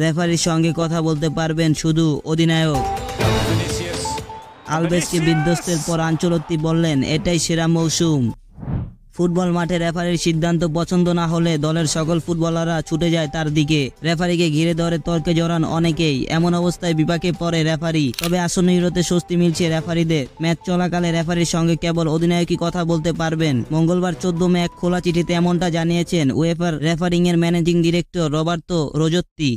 রেফারির সঙ্গে কথা বলতে পারবেন শুধু অধিনায়ক। আলভেজকে বিধ্বস্তের পর আনচেলত্তি বললেন, এটাই সেরা মৌসুম। ফুটবল মাঠে রেফারির সিদ্ধান্ত পছন্দ না হলে দলের সকল ফুটবলাররা ছুটে যায় তার দিকে। রেফারিকে ঘিরে ধরে তর্কে জড়ান অনেকেই। এমন অবস্থায় বিপাকে পড়ে রেফারি। তবে আসন্ন ইউরোতে স্বস্তি মিলছে রেফারিদের। ম্যাচ চলাকালে রেফারির সঙ্গে কেবল অধিনায়কই কথা বলতে পারবেন। মঙ্গলবার 14 মে এক খোলা চিঠিতে এমনটা জানিয়েছেন উয়েফার রেফারিং এর ম্যানেজিং ডিরেক্টর রবার্তো রোজত্তি।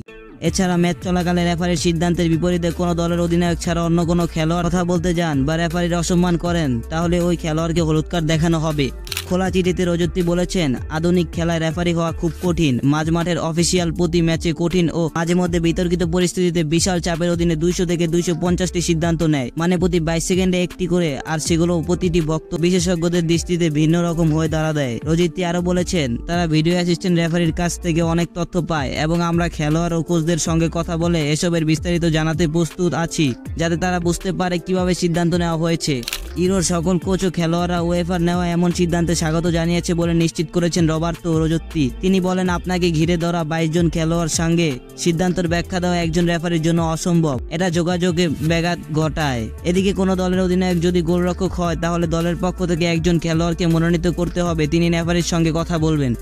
এছাড়া ম্যাচ চলাকালে রেফারির সিদ্ধান্তের বিপরীতে কোনো দলের অধিনায়ক ছাড়া অন্য কোনো খেলোয়াড় কথা বলতে যান বা রেফারির অসম্মান করেন, তাহলে ওই খেলোয়াড়কে হলুদ কার্ড দেখানো হবে। খোলা চিঠিতে রোজত্তি বলেছেন, আধুনিক খেলায় রেফারি হওয়া খুব কঠিন। মাঝমাঠের অফিসিয়াল প্রতি ম্যাচে কঠিন ও মাঝে মধ্যে বিতর্কিত পরিস্থিতিতে বিশাল চাপের অধীনে 200 থেকে 250টি সিদ্ধান্ত নেয়, মানে প্রতি 22 সেকেন্ডে একটি করে, আর সেগুলো প্রতিটি বক্তব্য বিশেষজ্ঞদের দৃষ্টিতে ভিন্ন রকম হয়ে দাঁড়া দেয়। রোজত্তি আরো বলেছেন, তারা ভিডিও অ্যাসিস্ট্যান্ট রেফারির কাছ থেকে অনেক তথ্য পায় এবং আমরা খেলোয়াড় ও কোচদের সঙ্গে কথা বলে এসবের বিস্তারিত জানাতে প্রস্তুত আছি, যাতে তারা বুঝতে পারে কিভাবে সিদ্ধান্ত নেওয়া হয়েছে। ইউরোর সকল কোচ ও খেলোয়াড়রা উয়েফার নেওয়া এমন সিদ্ধান্তে স্বাগত জানিয়েছে বলে নিশ্চিত করেছেন রবার্তো রোজত্তি। তিনি বলেন, আপনাকে ঘিরে ধরা 22 জন খেলোয়াড় সঙ্গে সিদ্ধান্তের ব্যাখ্যা দেওয়া একজন রেফারির জন্য অসম্ভব। এটা যোগাযোগে ব্যাঘাত ঘটায়। এদিকে কোনো দলের অধিনায়ক যদি গোলরক্ষক হয়, তাহলে দলের পক্ষ থেকে একজন খেলোয়াড়কে মনোনীত করতে হবে, তিনি রেফারির সঙ্গে কথা বলবেন।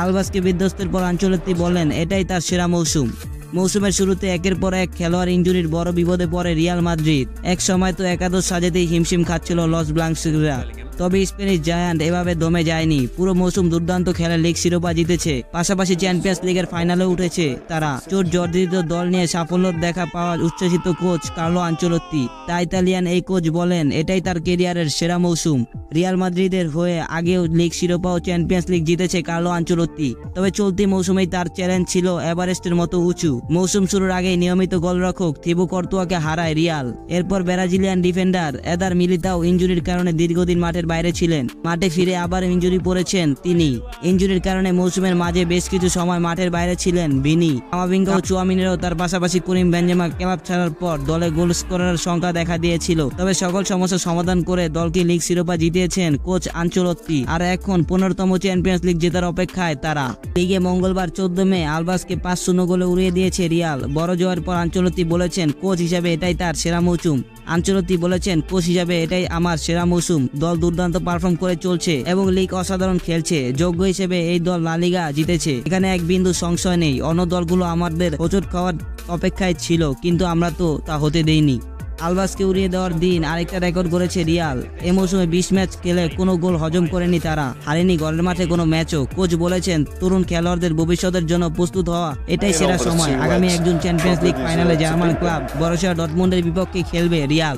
আলভাজকে বিধ্বস্তের পর আনচেলত্তি বললেন, এটাই তার সেরা মৌসুম। মৌসুমের শুরুতে একের পর এক খেলোয়াড় ইনজুরির বড় বিপদে পড়ে রিয়াল মাদ্রিদ। এক সময় তো একাদশ সাজাতেই হিমশিম খাচ্ছিল লস ব্লাঙ্কসরা। তবে স্প্যানিশ জায়ান্ট এভাবে দমে যায়নি। পুরো মৌসুম দুর্দান্ত খেলা লিগ শিরোপা জিতেছে, পাশাপাশি চ্যাম্পিয়ন্স লিগের ফাইনালে উঠেছে তারা। চোট জর্জরিত দল নিয়ে সাফল্য দেখা পাওয়া উচ্ছ্বসিত কোচ কার্লো আনচেলত্তি। তাই ইতালিয়ান এই কোচ বলেন, এটাই তার কেরিয়ারের সেরা মৌসুম। রিয়াল মাদ্রিদের হয়ে আগেও লিগ শিরোপা ও চ্যাম্পিয়ন্স লিগ জিতেছে কার্লো আনচেলত্তি। তবে চলতি মৌসুমেই তার চ্যালেঞ্জ ছিল এভারেস্টের মতো উঁচু। মৌসুম শুরুর আগেই নিয়মিত গোলরক্ষক থিবো কর্তুয়াকে হারায় রিয়াল। এরপর ব্রাজিলিয়ান ডিফেন্ডার এদার মিলিতাও ইনজুরির কারণে দীর্ঘদিন মাঠের বাইরে ছিলেন। মাঠে ফিরে আবার ইনজুরি পড়েছেন তিনি। ইনজুরির কারণে মৌসুমের মাঝে বেশ কিছু সময় মাঠের বাইরে ছিলেন ভিনি, কামাভিঙ্গা ও চুয়ামিনেরও। তার পাশাপাশি করিম বেনজেমা ক্লাব ছাড়ার পর দলে গোল স্কোরার সংখ্যা দেখা দিয়েছিল। তবে সকল সমস্যার সমাধান করে দলকে লিগ শিরোপা জিতিয়েছেন কোচ আনচেলত্তি। আর এখন 15তম চ্যাম্পিয়ন্স লিগ জেতার অপেক্ষায় তারা। লিগে মঙ্গলবার 14 মে আলভাজকে 5-0 গোলে উড়িয়ে দিয়েছে রিয়াল। বড় জয়ের পর আনচেলত্তি বলেছেন, কোচ হিসাবে এটাই তার সেরা মৌসুম। আনচেলত্তি বলেছেন, কোচ হিসাবে এটাই আমার সেরা মৌসুম। দল দুর্দান্ত পারফর্ম করে চলছে এবং লিগ অসাধারণ খেলছে। যোগ্য হিসেবে এই দল লা লিগা জিতেছে, এখানে এক বিন্দু সংশয় নেই। অন্য দলগুলো আমাদের হোঁচট খাওয়ার অপেক্ষায় ছিল, কিন্তু আমরা তো তা হতে দেইনি। আলভাজকে উড়িয়ে দেওয়ার দিন আরেকটা রেকর্ড করেছে রিয়াল। এ মৌসুমে 20 ম্যাচ খেলে কোনো গোল হজম করেনি তারা, হারেনি ঘরের মাঠে কোনো ম্যাচও। কোচ বলেছেন, তরুণ খেলোয়াড়দের ভবিষ্যতের জন্য প্রস্তুত হওয়া এটাই সেরা সময়। আগামী একজন চ্যাম্পিয়ন্স লিগ ফাইনালে জার্মান ক্লাব বরুসিয়া ডর্টমুন্ডের বিপক্ষে খেলবে রিয়াল।